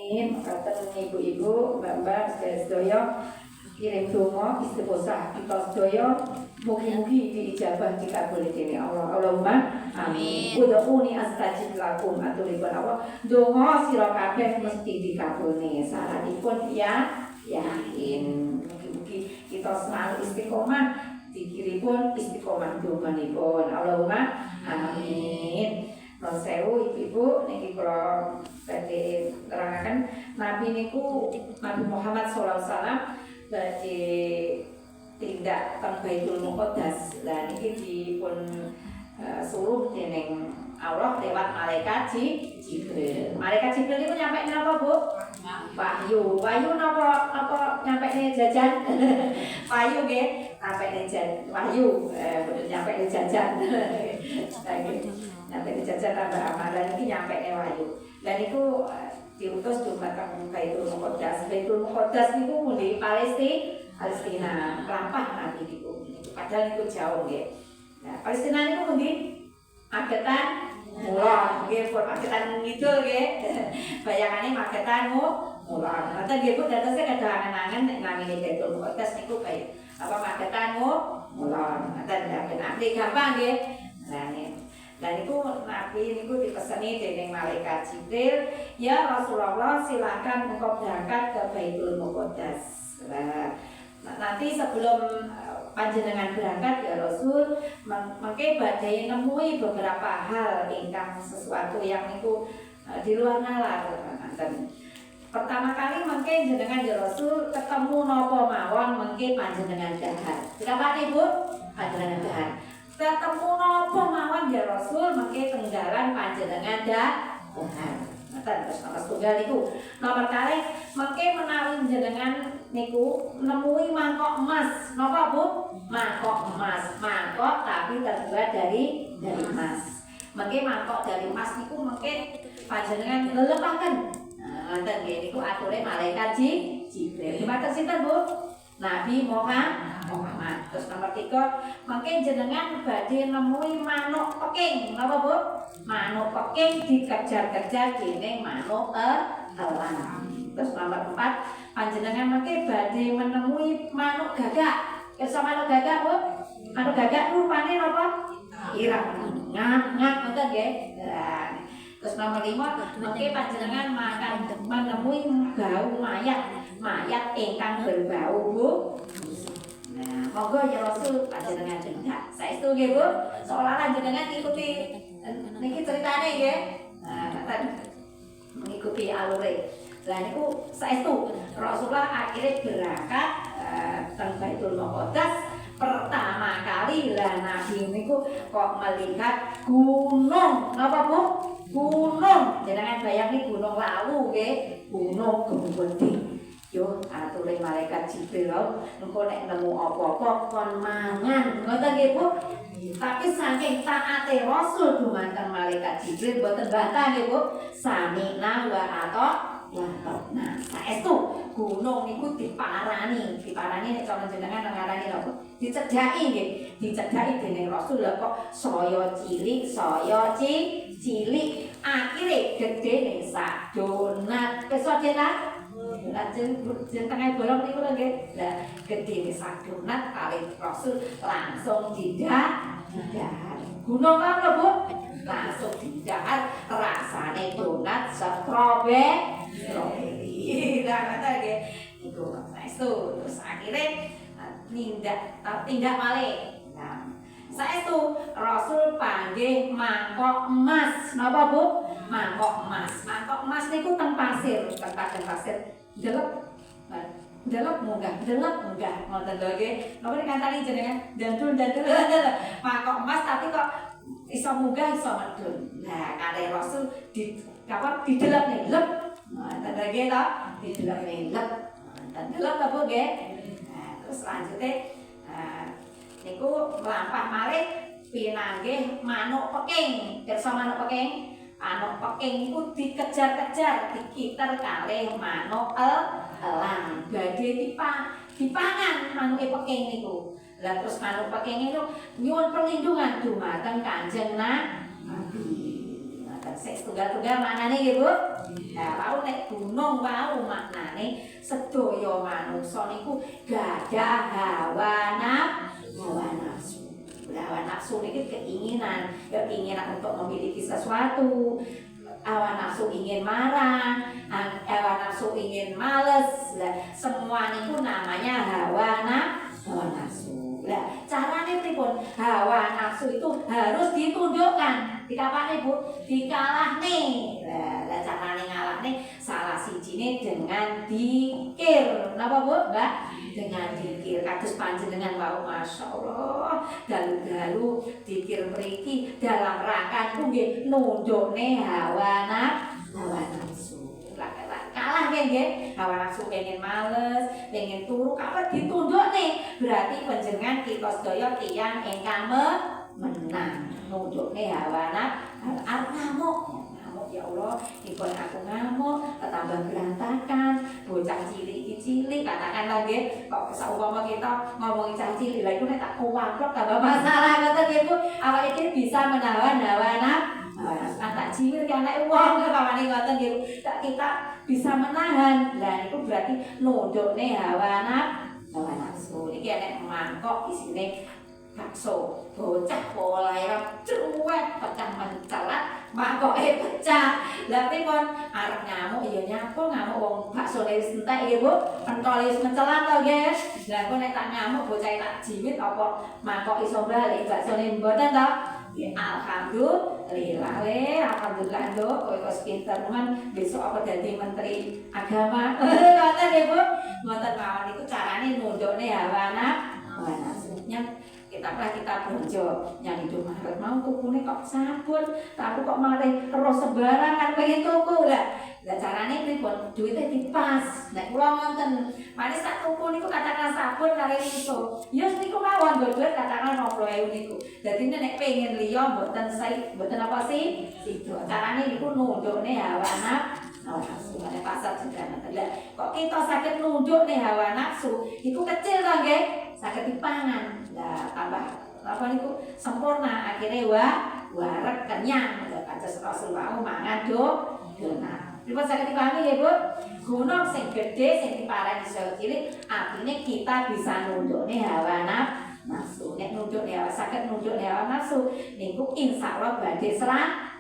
Amin. Mekaten ibu-ibu, mbak-mbak, sedaya kirim donga istighosah kita sedaya mugi-mugi diijabah dikabuli dening Allah. Allahumma amin. Udhuni astajib lakum aturipun Allah. Donga sira kabeh mesti dikabulne. Saranipun ya yakin. Mugi-mugi kita selalu istiqomah dikiripun istiqomah donganipun. Allahumma amin. Nun sewu ibu niki kula badhe terangaken Nabi niku Nabi Muhammad sallallahu alaihi wasallam badhe tindak teng Baitul Muqaddas. Lah niki dipun suruh dening Allah lewat malaikat Jibril. Malaikat Jibril niku nyampe napa, Bu? Wahyu. Wahyu napa nyampe jajan? Wahyu nggih, nyampe jajan. Wahyu nyampe jajan. Nyampe jajan tambah amalan iki nyampe wahyu. Lah niku diutus dumateng Baitul Muqaddas. Baitul Muqaddas niku pundi? Palestina. Lampah Nabi niku. Padahal niku jauh nggih. Nah, Palestina niku pundi? Magetan mulon nggih, pun magetan ngidul nggih. Bayangane magetan mulon. Ngoten nggih Bu, dados kada angen-angen nek namine Baitul Muqaddas niku kaya apa magetan mulon. Ngoten ben gampang nggih. Nah niku Nabi niku dipeseni dening malaikat Jibril, ya Rasulullah silakan engkau berangkat ke Baitul Muqaddas. Nanti sebelum panjenengan berangkat ya Rasul, mengke badhe nemui beberapa hal ingkang sesuatu yang niku di luar nalar. Pertama kali mengke jenengan ya Rasul ketemu napa mawon mengke panjenengan dahar. Kenapa Ibu? Panjenengan dahar. Ketemu napa mawon ya Rasul mengke tenggalan panjenengan dahar. Terus nomor tunggal niku nomor kali mengke menawi jenengan niku nemui mangkok emas. Napa Bu? Mangkok emas. Mangkok tapi terbuat dari emas. Mengke mangkok dari emas niku mengke panjenengan lelepaken. Ngoten nggih niku ature malaikat Jibril. Dimaten sinten Bu? Nabi Muhammad. Terus nomor 3 mengke jenengan badhe nemui manuk peking. Napa Bu? Manuk peking dikejar-kejar dening manuk elang. Terus nomor 4 panjenengan mengke badhe menemui manuk gagak. Kersa manuk gagak Bu? Manuk gagak rupane napa? Ireng. Ngak ngoten nggih. Terus nomor 5 mengke panjenengan menemui bau mayat ingkang berbau Bu. Nah, monggo ya Rasul panjenengan dendak. Saestu nggih Bu, seolah jenengan ngikuti niki ceritane nggih. Nah, mengikuti alure. Lah niku saestu Rasulullah akhirnya berangkat teng Baitul Muqaddas. Pertama kali lah Nabi niku kok melihat gunung. Napa Bu? Gunung. Jenengan bayangin gunung Lawu nggih, gunung gede. Yo ature malaikat Jibril engko nek nemu apa-apa kon mangan. Ngoten nggih Bu. Tapi saking taate Rasul dumateng malaikat Jibril boten bantah nggih Bu. Samina wa nah, saestu gunung niku diparani nek cara jenengan ngarani napa? Dicedhaki nggih, dicedhaki dening Rasul lha kok saya cilik, cilik akhire gedene sak donat. Besok donat. Lajeng tengah bolong niku lho nggih. Lah gedene sak donat kali Rasul langsung didahar. Gunung apa Bu? Langsung didahar rasane donat strawberry. Nah, kata nggih niku saestu. Terus akhire tindak malih. Nah, saestu Rasul panggih mangkok emas. Napa Bu? Mangkok emas. Mangkok emas niku teng pasir, delep munggah ngoten lho nggih. Napa dikantani jenengan dandul mangkok emas tapi kok iso munggah iso medun. Nah, kare Rasul didelep nih lep. Ngoten nggih to, didelep nih lep. Ngoten delep ta Bu nggih. Nah, terus lanjute niku mlampah malih pinanggih manuk peking. Pirsa manuk peking? Manuk peking niku dikejar-kejar, dikiter kalih manuk elang. Badhe dipangan manuke peking niku. Lah terus manuk peking niku nyuwun perlindungan dumateng Kanjeng Nabi. Sing tunggal-tunggal maknane nggih Bu. Nah, wau nek gunung wau maknane sedaya manungsa niku gadah hawa nafsu. Hawa nafsu niki keinginan untuk memiliki sesuatu. Hawa nafsu ingin marah, hawa nafsu ingin males. Lah, semua niku namanya hawa nafsu. Lah, carane pripun? Hawa nafsu itu harus ditundukkan. Dikapane Bu? Dikalahne. Lah carane ngalahne salah sijine dengan dikir. Napa Bu? Mbak? Dengan dikir. Kados panjenengan wau masyaallah. Dalu-dalu dikir mriki dalam rangka nggih nundukne hawa nafsu. Kalah nggih, hawa nafsu pengen males, pengen turu, kapan ditundukne berarti panjenengan kita sedaya tiyang ingkang menang. Nundukne hawa nafsu. Ngamuk ya Allah, dikon aku ngamuk, tambah berantakan, bocah cilik katakan lagi, kok saumpama kita ngomongin cah cilik lha iku nek tak kuwaplok tambah masalah ngoten nggih Bu. Awake dhewe bisa menawan hawa nafsu. Tak jiwir ki anake wong kawane ngoten nggih. Kita bisa menahan. Lah itu berarti nundukne hawa nafsu. Iki nek mangkok isine bakso, bocah polahe cuwet pecah mencelat, mangkoke pecah. Lah pripun arep ngamuk ya ngamuk wong baksone wis entek nggih Bu. Pentole wis mencelat to nggih. Lah kok nek tak ngamuk bocah tak jiwit apa mangkok iso balik baksone mboten to? Alhamdulillah Nduk, kowe kok pinter men besok apa dadi menteri agama. Ngoten nggih Bu. Ngoten mawon iku carane nundukne hawa nafsu. Kita belanja nyari Indomaret mau tukune kok sabun, tapi kok malah terus sembarangan pengen tuku lah. Lah carane pripun? Duite dipas. Nek kula wonten manis tak tuku niku katakan sabun kali niku. Ya niku mawon duit katakan 20.000 niku. Dadi nek pengen liya mboten apa sih? Sido. Carane niku nundukne hawa nafsu. Nek pasar juga lah. Kok kita saged nundukne hawa nafsu, iku kecil to nggih? Saged dipangan. Lah tambah apa niku sempurna akhirnya wareg kenyang. Kados Rasul wau mangan donat. Pripun saged dipahami nggih Bu? Gunung sing gedhe sing diparani saya cilik artine kita bisa nundukne hawa nafsu. Nek nundukne saged nundukne hawa nafsu niku insyaallah badhe selamat.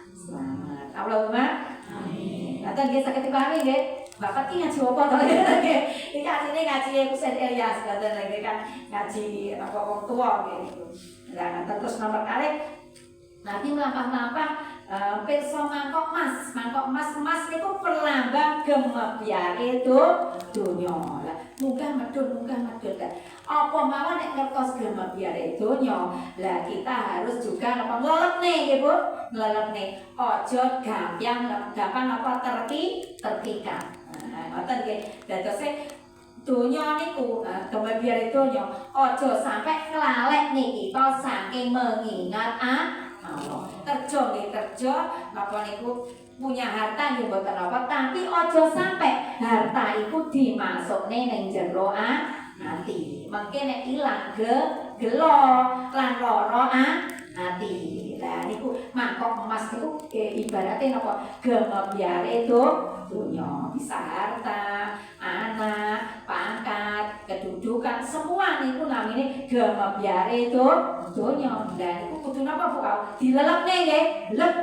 Allahumma amin. Ngaten nggih saged dipahami nggih? Bapak ki ngaji apa to nggih? Iki asline ngaji Husain Ilyas ngaten nggih kan ngaji apa wong tuwa nggih. Lah terus nomor kalih Nabi melampah-lampah pirsa mangkok emas niku perlambang gemebyare donya. Lah munggah medun apa mawon nek ngertos gemebyare donya, lah kita harus juga nglelepne nggih Bu. Nglelepne aja gampang apa terpikat. Ngoten nggih. Dadose donya niku gemebyare donya aja sampai kelalek nih kita saking mengingat Allah. Kerja napa niku punya harta nggih mboten apa, tapi aja sampai harta iku dimasukne ning jero ati. Mengke nek ilang gelo lan lara ati. Lah niku mangkok emas niku ibarate napa gemebyare donya. Bisa harta, anak, pangkat, kedudukan, semua niku namine gemebyare donya. Lah niku kudu napa Bu? Dilelepne nggih. Lep.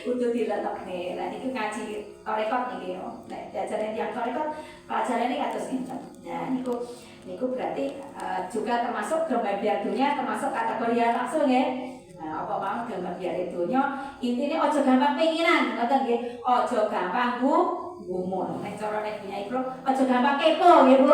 Kudu dilelepne. Lah niku ngaji tarekat niki. Nek diajari tiyang tarekat, pelajarane kados ngeten. Nah niku berarti juga termasuk gemebyare donya, termasuk kategori nafsu nggih. Nah, apa mau gemebyare donya, intine aja gampang penginan, ngoten nggih. Aja gampang gumun. Nek cara nek punya ikro, aja gampang kepo nggih Bu.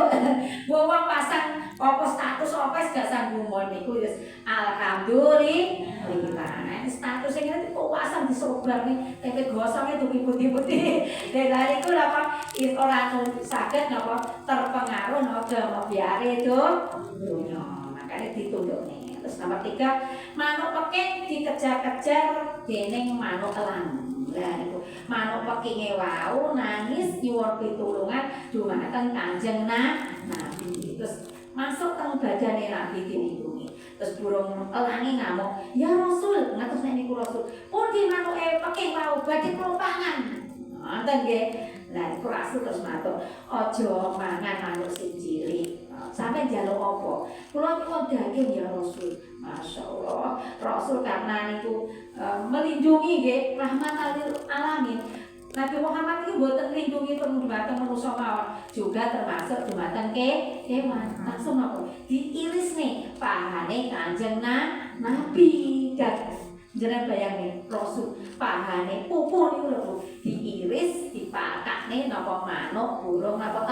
Wong pasang apa status apa gasan gumun niku wis alhamdulillah. Nah, status sing ngene kuwasan disobrak nih, tempe gosong itu putih-putih. Dari iku apa ora saged napa terpengaruh napa gemebyare donya. Makane ditundukne. Terus nomor 3, manuk peking dikejar-kejar dening manuk elang. Lah niku manuk pekinge wau nangis nyuwun pitulungan dumateng Kanjeng Nabi. Terus masuk teng badane Nabi dilindungi. terus burung elange ngamuk, "Ya Rasul," ngatos nek niku Rasul, "pundi manuke pekeh wau badhe kula pangan." Ngoten nggih. Lah iku Rasul terus matur, "Aja mangan manuk sing cilik. Sampe njaluk apa? Kula nyuwun daging ya Rasul." Masya Allah, Rasul karena niku melindungi nggih rahmatan lil alamin. Nabi Muhammad itu boten melindungi dumateng manusa mawon, juga termasuk dumateng kewan. Langsung apa? Diiris nih pahane Kanjeng Nabi. Jenengan bayangin Rasul pahane pupu niku lho Bu, diiris dipakakne napa manuk, burung napa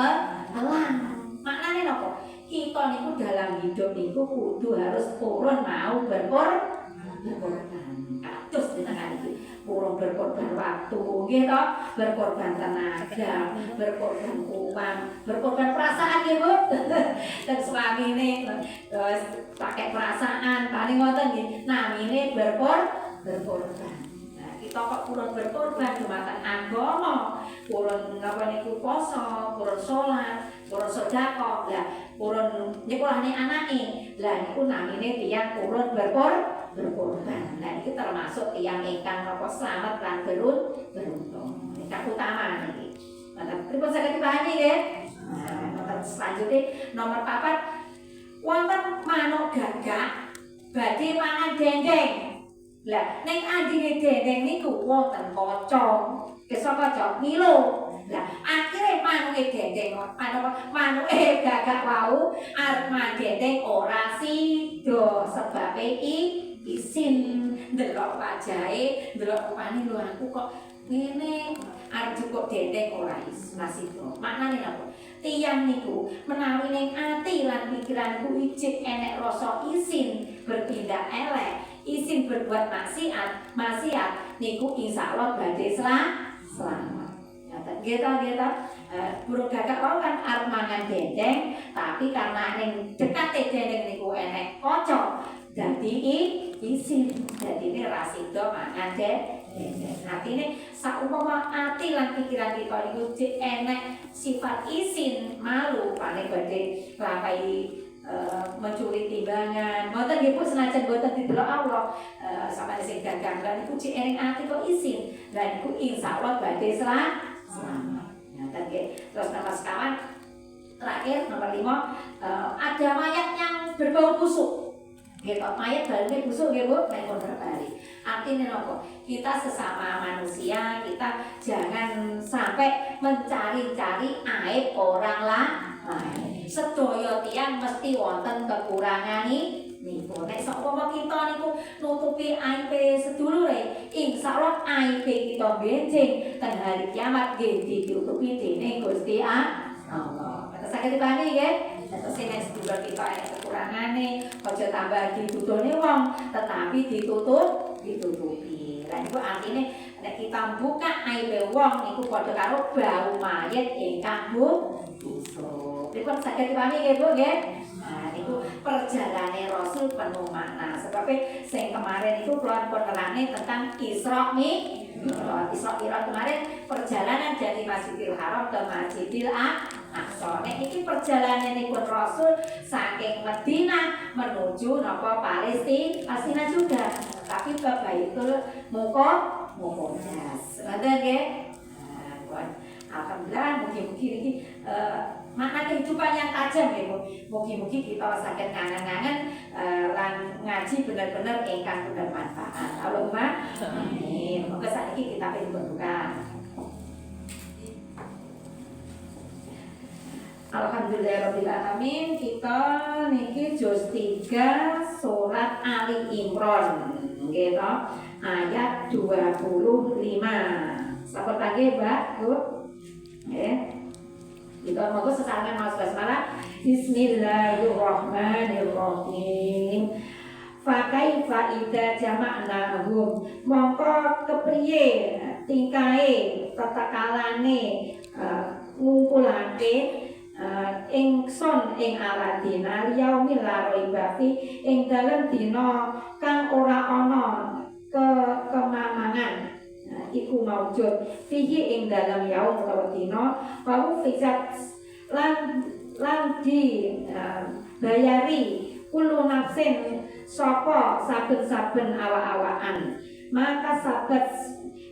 elang. Maknane napa? Kita niku dalam hidup niku kudu harus purun mau berkorban. Kados ditekan iki. Purun berkorban waktu, nggih to? Berkorban tenaga, berkorban uang, berkorban perasaan nggih Bu. Dan suamine pakai perasaan, paling ngoten nggih. Namine berkorban. Kita kok purun berkorban dumateng agama, purun napa niku poso, purun salat, purun sedekah, lah purun nyekolahne anake. Lah niku namine tiyang purun berkorban. Nah iki termasuk tiyang ingkang napa slamet lan beruntung. Ingkang utama niki. Nah, pripun saged dipahami nggih? Nah, selanjutnya nomor 4 wonten manuk gagak badhe mangan dendeng. Lah ning andine dendeng niku wonten kaca. Kesa kaca Milo. Lah akhire manuke dendeng manuke gagak wau arep mangan dendeng ora sida sebabe isin ndelok wajahe, ndelok rupane lho aku kok ngene arep cukup dendeng ora sida. Maknane napa? Tiyang niku menawi ning ati lan pikiranku ijik enek rasa isin berpindah elek, isin berbuat maksiat niku insyaallah badhe selamat. Nggih ta. Burung gagak wau kan arep mangan dendeng, tapi karena ning dekate dendeng niku enek kaca, dadi isin. Dadine ra sida mangan dendeng. Artine saumpama ati lan pikiran kita niku enek sifat isin, malu, paling badhe lampahi mencuri timbangan. Mboten nggih Bu, senajan mboten didelok Allah, sampeyan sing dagang lan niku cek ning ati kok isin. Lah niku insyaallah badhe selamat. Ngoten nggih. Terus nomor sekawan terakhir nomor 5, ada mayat yang berbau busuk. Nggih, mayat balune busuk nggih Bu, nek berbalik. Artinya napa? Kita sesama manusia, kita jangan sampai mencari-cari aib orang lain. Sedaya tiyang mesti wonten kekurangan niku. Nek sapa kita niku nutupi aib sedulure, insyaallah aib kita benjing ten hari kiamat nggih ditutupi dening Gusti Allah. Saged dipahami nggih? Terus nek sedulur kita ana kekurangane, aja tambah dituduhne wong, tetapi ditutupi. Lah iku artine nek kita buka aib wong niku padha karo bau mayit ingkang busuk. Dipun saged dipahami nggih Bu nggih? Nah niku perjalanan Rasul penuh makna. Sebab sing kemarin itu kula penerangane tentang Isra Mi'raj kemarin perjalanan dari Masjidil Haram ke Masjidil Aqsa. Nek iki perjalananipun Rasul saking Madinah menuju napa Palestina juga, tapi ke Baitul Muqaddas. Ngoten nggih. Alhamdulillah mugi-mugi niki makna kehidupan yang tajam ya Bu. Mugi-mugi kita saged ngangen-ngangen lan ngaji bener-bener ingkang bermanfaat. Allahumma amin. Moga saiki kita berdoa. Alhamdulillahirabbil alamin. Kita niki juz 3 surat Ali Imran nggih to, ayat 25. Sampun nggih Mbak, Bu? Nggih. Kita moga sesarengan maos basmalah. Bismillahirrahmanirrahim. Fa kaifa idza jama'nahum, mongko kepriye tingkae tatakalane ngumpulake ingsun ing aladina yaumil raibati ing dalem dina kang ora ana kemamangan. Iku maujud fihi ing dalam yaum utawa dina wa fisat lan di bayari kulo nafsin sapa saben-saben awak-awakan maka sabet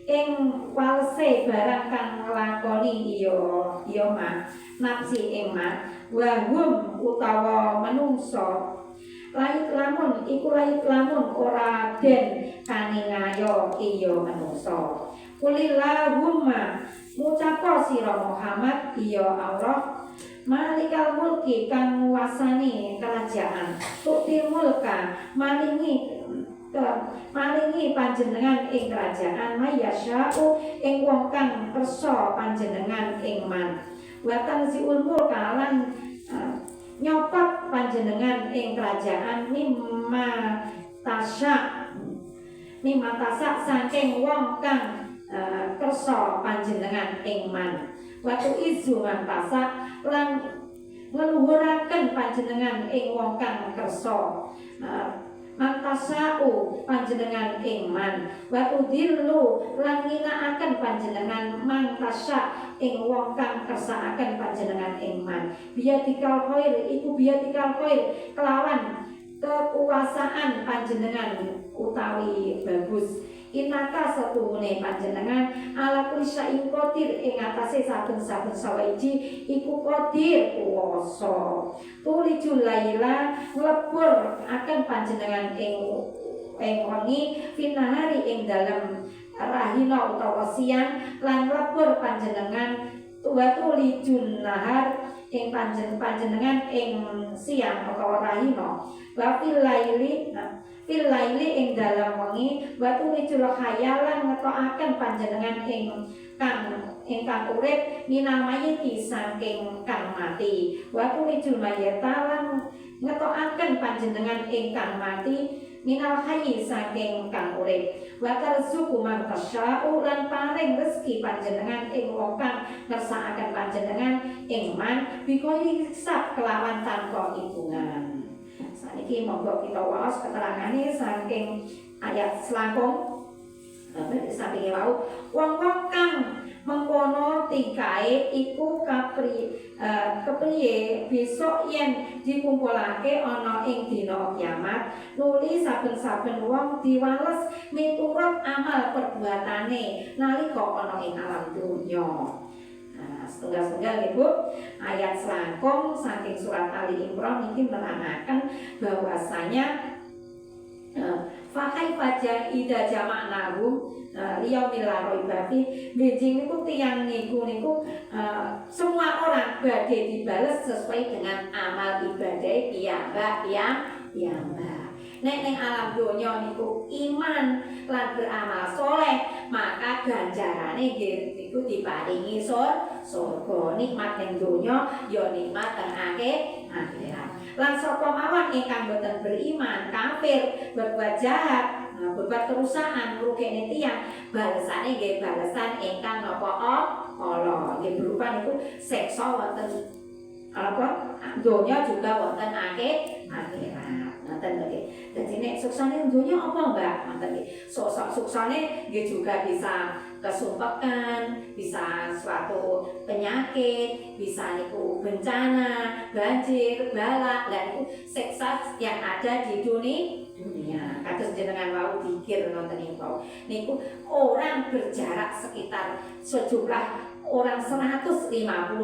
ing walse barang kang nglakoni iya mak nafsi ing mak wahum utawa menungso laik lamun iku laik lamun ora den kaningayo iya menungso kulillahumma ngucapa sira Muhammad iya Allah Malikal mulki kang nguwasani kerajaan tukti mulka malingi panjenengan ing kerajaan mayasya'u ing wong kang kersa panjenengan ing man wa tanziul mulka lan nyopot panjenengan ing kerajaan mimma tasya saking wong kang kersa panjenengan ing man watu izu mantasa lan ngeluhuraken panjenengan ing wong kang kersa mantasau panjenengan ing man watu dillu lan nginaaken panjenengan mantasa ing wong kang kersakaken panjenengan ing man biyatikal khair iku biyatikal khair kelawan kekuasaan panjenengan utawi bagus inaka setuhune panjenengan ala kulli syai'in qadir ing atase saben-saben sawaiji iku qadir kuwasa tulijul laila nglebur akan panjenengan ing wengi finahari ing dalem rahina utawa siang lan nglebur panjenengan tulijun nahar ing panjenengan ing siang utawa rahina wa fil laili ing dalam wengi watu wijul khayalan ngetokaken panjenengan ingkang urip minal mayiti saking kang mati watu wijul mayitalan ngetokaken panjenengan ingkang mati minal hayyi saking kang urip wa tarzuqu man tasya'u lan paring rezeki panjenengan ing wong kang ngersakaken panjenengan ing man bikoi hisab kelawan tanpa hitungan. Saiki monggo kita waos keterangane saking ayat selangkung sampinge wau wong-wong kang mengkono tingkae iku kepriye besok yen dikumpulake ana ing dina kiamat nuli saben-saben wong diwales miturut amal perbuatane nalika ana ing alam dunya. Setengah-setengah ibu ayat selangkung saking surat Ali Imran ini menerangkan bahwasanya fakai fajar ida jamak nahum liyaumil la raiba fi benjing niku tiyang niku semua orang badhe dibales sesuai dengan amal ibadah piyambak. Nek ning alam donya niku iman lan beramal soleh maka ganjarane nggih niku diparingi surga nikmat ning donya ya nikmat teng akhirat lan sapa mawon ingkang boten beriman kafir berbuat jahat berbuat kerusakan ngrugekne tiyang balesane nggih balesan ingkang napa Allah nggih berupa niku siksa wonten donya juga wonten akhirat ngoten nggih. Dadi nek suksane donya apa Mbak? Ngoten nggih. Suksane nggih juga bisa kesumpekan, bisa suatu penyakit, bisa niku bencana, banjir, bala, dan itu siksa yang ada di dunia. Kados jenengan wau pikir ngoten niku orang berjarak sekitar sejumlah orang 150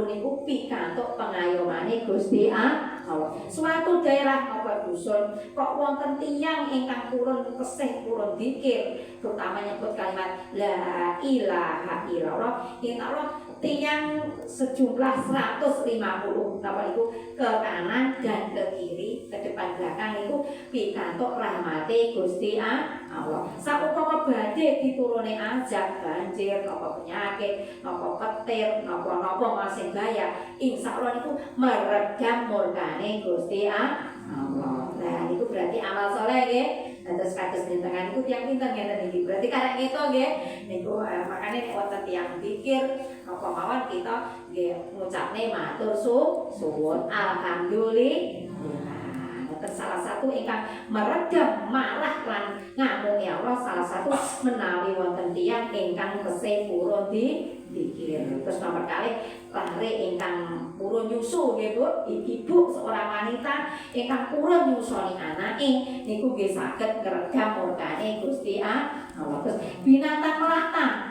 niku pikantuk pengayomane Gusti Allah. Suatu daerah apa dusun kok wonten tiyang ingkang purun kesih purun dzikir, terutama nyebut kalimat la ilaha illallah. Insyaallah tiyang sejumlah 150 napa iku ke kanan dan ke kiri, ke depan belakang niku pikantuk rahmate Gusti Allah. Saupama badhe diturune azab, banjir, napa penyakit, napa petir, napa masing gaya, insyaallah niku meredam murkane Gusti Allah. Nah, niku berarti amal saleh nggih. Terus kados jenengan niku tiyang pinten ngeten iki. Berarti karek itu nggih. Niku makane nek wonten tiyang pikir napa mawon kita nggih ngucapne matur suwun alhamdulillah. Salah satu ingkang meredam marah lan ngamungi Allah salah satu menawi wonten tiyang ingkang kesih purun dikir. Terus nomor kali lare ingkang purun nyusu nggih Bu, ibu seorang wanita ingkang purun nyusoni anake niku nggih saged ngredam murkane Gusti Allah. Terus binatang melata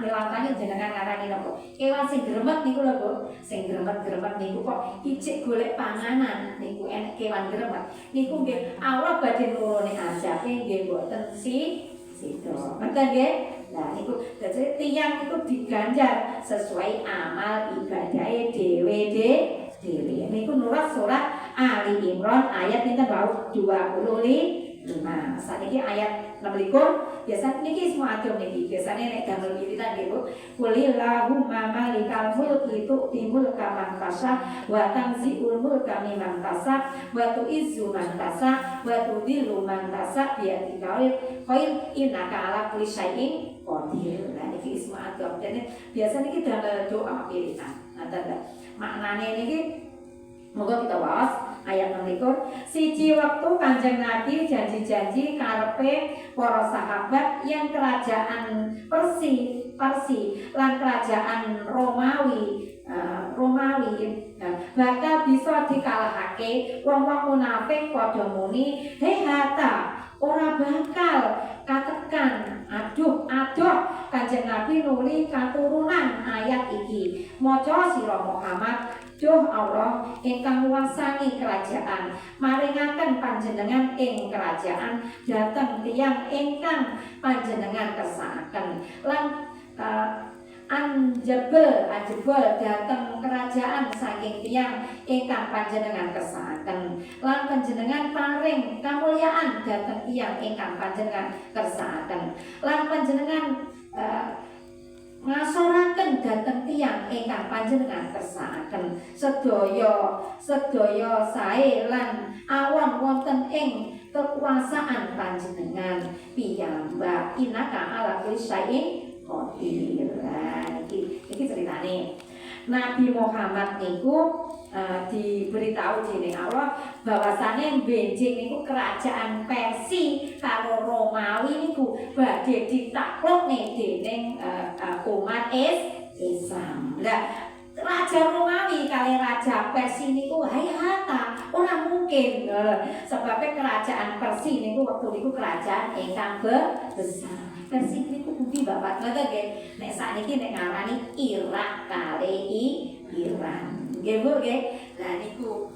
jenengan ngarani napa? Kewan sing gremet niku lho Bu, sing gremet-gremet niku kok ijik golek panganan niku enek kewan gremet. Niku nggih Allah badhe nuruni azabe nggih mboten sida. Ngoten nggih? Nah niku dadi tiyang niku diganjar sesuai amal ibadahe dhewe. Niku nurut surat Ali Imran ayat pinten wau 25. Saniki ayat 26 biasa niki semua atur niki biasane nek damel wiridan nggih Bu. Qulillahumma malikal mulki tu'timul kaman tasha wa tanzi'ul mulka mimman tasha wa tu'izzu man tasha wa tudhillu man tasha bi yadika khair innaka ala kulli syai'in qadir. Nah niki semua atur. Jadi biasa niki damel doa wiridan. Ngoten maknane niki moga kita waos ayat 26 siji waktu Kanjeng Nabi janji-janji karepe para sahabat yang kerajaan Persi lan kerajaan Romawi bakal bisa dikalahake wong-wong munafik padha muni hehata ora bakal katekan aduh Kanjeng Nabi nuli katurunan ayat iki maca sira Muhammad Duh Allah ingkang nguwasani kerajaan maringaken panjenengan ing kerajaan dhateng tiyang ingkang panjenengan kersakaken lan anjebel dhateng kerajaan saking tiyang ingkang panjenengan kersakaken lan panjenengan paring kamulyaan dhateng tiyang ingkang panjenengan kersakaken lan panjenengan ngasoraken dhateng tiyang ingkang panjenengan kersakaken sedaya sae lan awon wonten ing kekuasaan panjenengan piyambak innaka ala kulli syai'in qadir. Iki ceritane Nabi Muhammad niku diberitahu dening Allah bahwasane benjing niku kerajaan Persia karo Romawi niku badhe ditaklukne dening umat Islam. Lah Raja Romawi kali Raja Persia niku hayata ora mungkin sebabnya kerajaan Persia niku waktu niku kerajaan ingkang besar. Persia niku bumi bapak ngoten nggih. Nek sakniki nek ngarani Irak kali Iran. Nggih Bu nggih. Lah niku